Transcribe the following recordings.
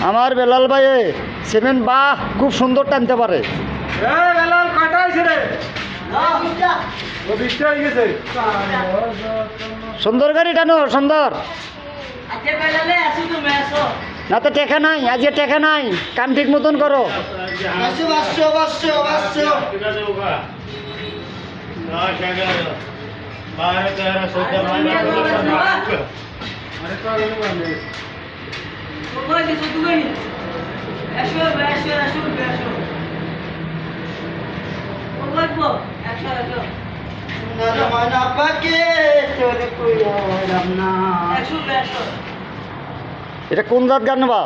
আমার বেলাল ভাই সিমেন্ট বাহ খুব সুন্দর টানতে পারে। সুন্দর গাড়ি টানো সুন্দর। না তো টেকা নাই, আজকে টেকা নাই, কাম ঠিক মতন করো। এটা কোন জাত গান বা?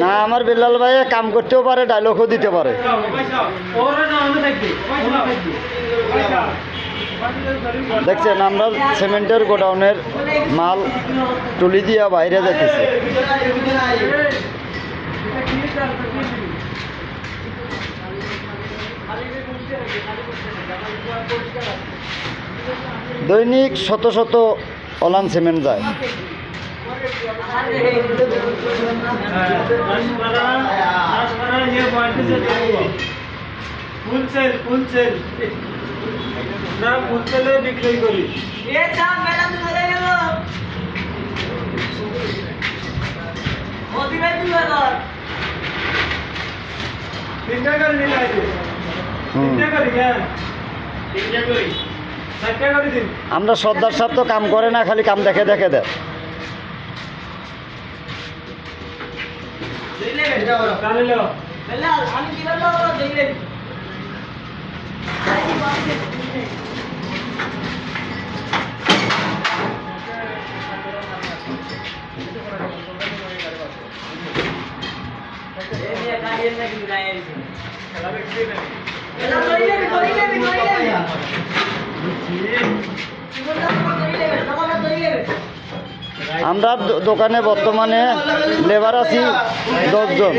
না আমার বেলাল ভাই কাম করতেও পারে, ডায়লগও দিতে পারে। দেখছেন আমরা সিমেন্টের গোডাউনের মাল তুলি দিয়া বাইরে যাইতেছি। দৈনিক শত শত অলান সিমেন্ট যায়। বিক্রয় করি আমরা সর্দার সাহেব তো কাম করে না, খালি কাম দেখে দেখে দেয়। আমরা দোকানে বর্তমানে লেবার আছি 10 জন।